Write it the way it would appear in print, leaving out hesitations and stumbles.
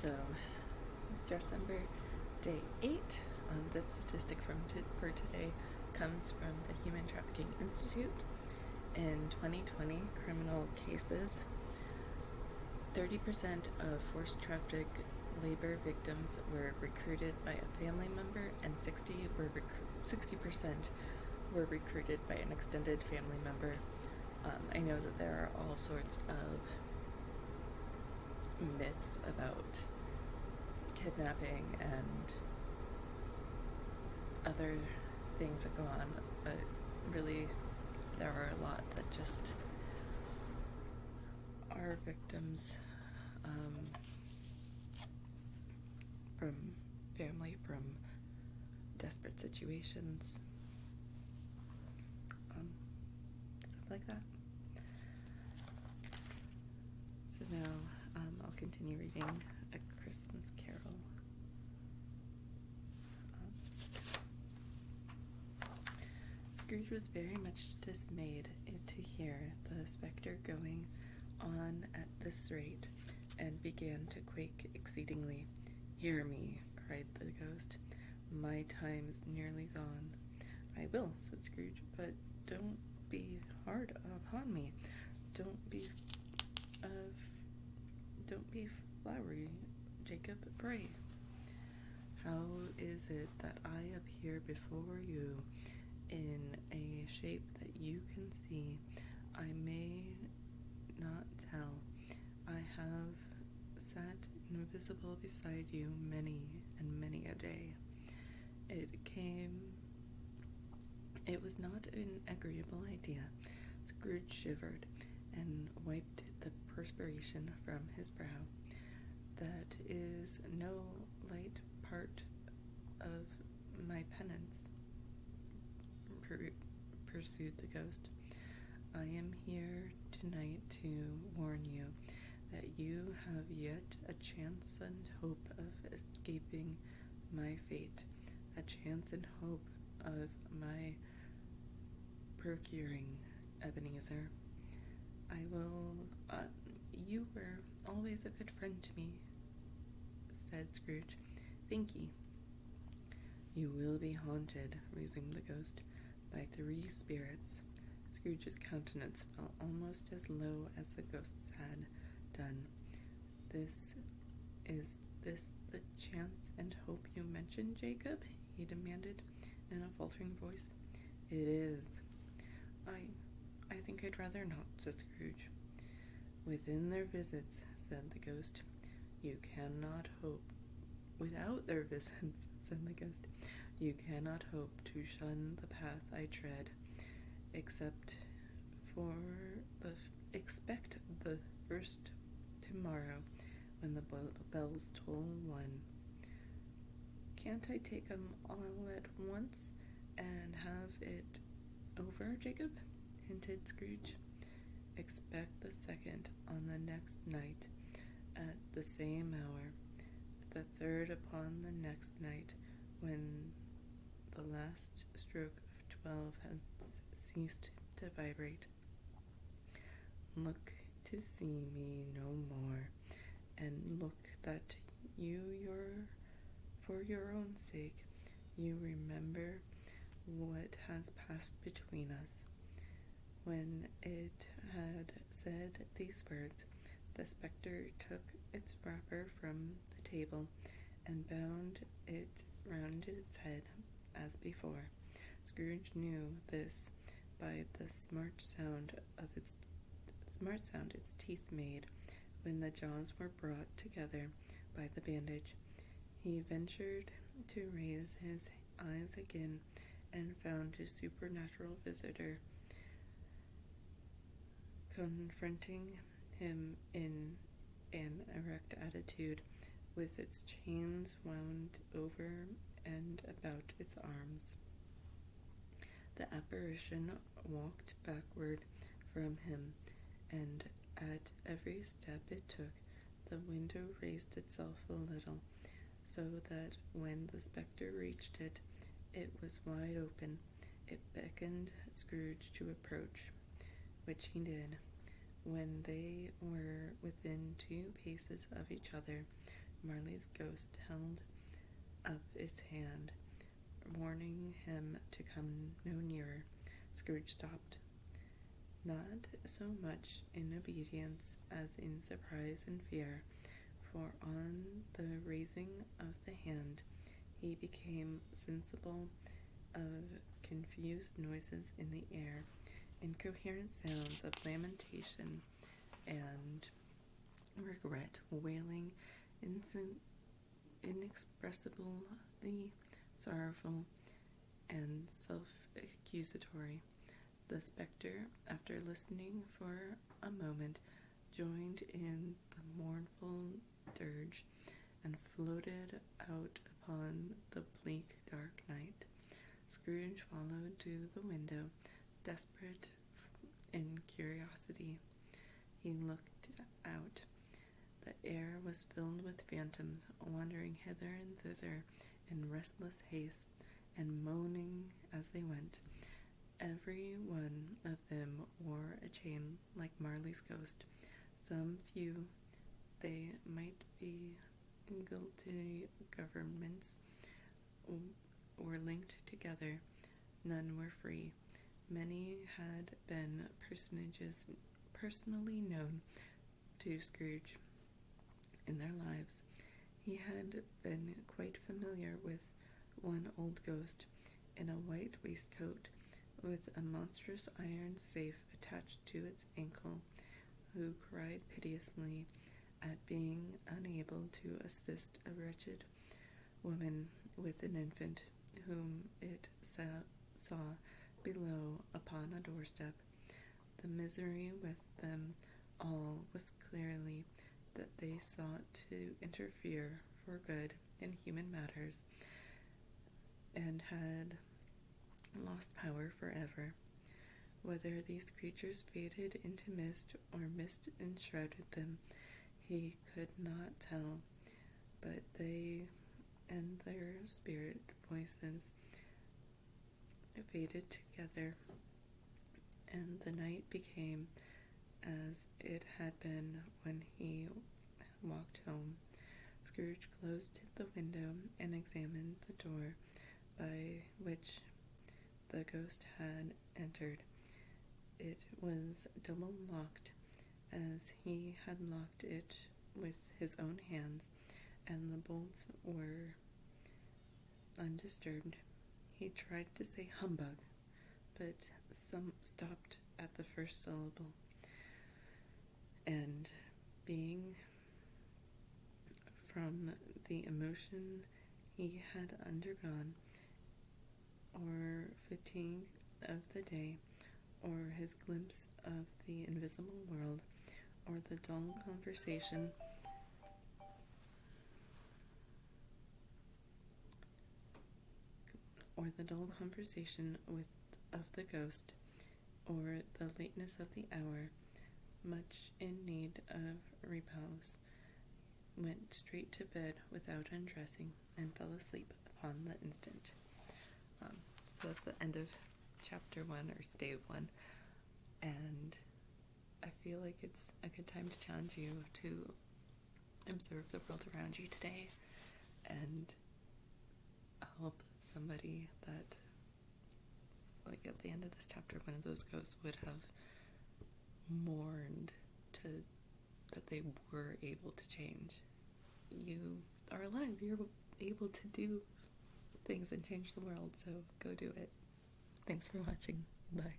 So, Dressember Day 8, the statistic for today comes from the Human Trafficking Institute. In 2020 criminal cases, 30% of forced traffic labor victims were recruited by a family member, and 60% were recruited by an extended family member. I know that there are all sorts of myths about kidnapping and other things that go on, but really there are a lot that just are victims from family, from desperate situations, stuff like that. So now I'll continue reading A Christmas Carol. Scrooge was very much dismayed to hear the spectre going on at this rate, and began to quake exceedingly. "Hear me," cried the ghost. "My time is nearly gone." "I will," said Scrooge, "but don't be hard upon me. Don't be flowery, Jacob, pray." "How is it that I appear before you in a shape that you can see? I may not tell. I have sat invisible beside you many and many a day." It was not an agreeable idea. Scrooge shivered and wiped the perspiration from his brow. "That is no light part of my penance," pursued the ghost. "I am here tonight to warn you that you have yet a chance and hope of escaping my fate, a chance and hope of my procuring Ebenezer. You were always a good friend to me," said Scrooge. "Thank ye." "You will be haunted," resumed the ghost, "by 3 spirits." Scrooge's countenance fell almost as low as the ghost's had done. Is this the chance and hope you mentioned, Jacob?" he demanded in a faltering voice. "It is." I think I'd rather not," said Scrooge. "Within their visits," said the ghost, "you cannot hope. Without their visits," said the ghost, "you cannot hope to shun the path I tread. Expect the first tomorrow when the bells toll 1. "Can't I take 'em all at once and have it over, Jacob?" hinted Scrooge. "Expect the 2nd on the next night at the same hour, the 3rd upon the next night, when the last stroke of 12 has ceased to vibrate. Look to see me no more, and look that for your own sake, you remember what has passed between us." When it had said these words, the spectre took its wrapper from the table and bound it round its head as before. Scrooge knew this by the smart sound its teeth made when the jaws were brought together by the bandage. He ventured to raise his eyes again and found his supernatural visitor confronting him in an erect attitude, with its chains wound over and about its arms. The apparition walked backward from him, and at every step it took, the window raised itself a little, so that when the spectre reached it, it was wide open. It beckoned Scrooge to approach, which he did. When they were within 2 paces of each other, Marley's ghost held up its hand, warning him to come no nearer, Scrooge stopped, not so much in obedience as in surprise and fear, for on the raising of the hand he became sensible of confused noises in the air, incoherent sounds of lamentation and regret, wailing, inexpressibly sorrowful and self-accusatory. The spectre, after listening for a moment, joined in the mournful dirge and floated out upon the bleak dark night. Scrooge followed to the window, desperate in curiosity. He looked out. The air was filled with phantoms, wandering hither and thither in restless haste, and moaning as they went. Every one of them wore a chain like Marley's ghost. Some few, they might be guilty governments, were linked together. None were free. Many had been personages personally known to Scrooge in their lives. He had been quite familiar with one old ghost in a white waistcoat with a monstrous iron safe attached to its ankle, who cried piteously at being unable to assist a wretched woman with an infant whom it saw below upon a doorstep. The misery with them all was clearly that they sought to interfere for good in human matters, and had lost power forever. Whether these creatures faded into mist, or mist enshrouded them, he could not tell, but they and their spirit voices faded together, and the night became as it had been when he walked home. Scrooge closed the window and examined the door by which the ghost had entered. It was double locked, as he had locked it with his own hands, and the bolts were undisturbed. He tried to say humbug, but stopped at the first syllable, and being from the emotion he had undergone, or fatigue of the day, or his glimpse of the invisible world, or the dull conversation of the ghost, or the lateness of the hour, much in need of repose, went straight to bed without undressing, and fell asleep upon the instant. So that's the end of chapter 1, or stave 1, and I feel like it's a good time to challenge you to observe the world around you today and help somebody that, like, at the end of this chapter, one of those ghosts would have mourned that they were able to change. You are alive. You're able to do things and change the world, so go do it. Thanks for watching. Bye.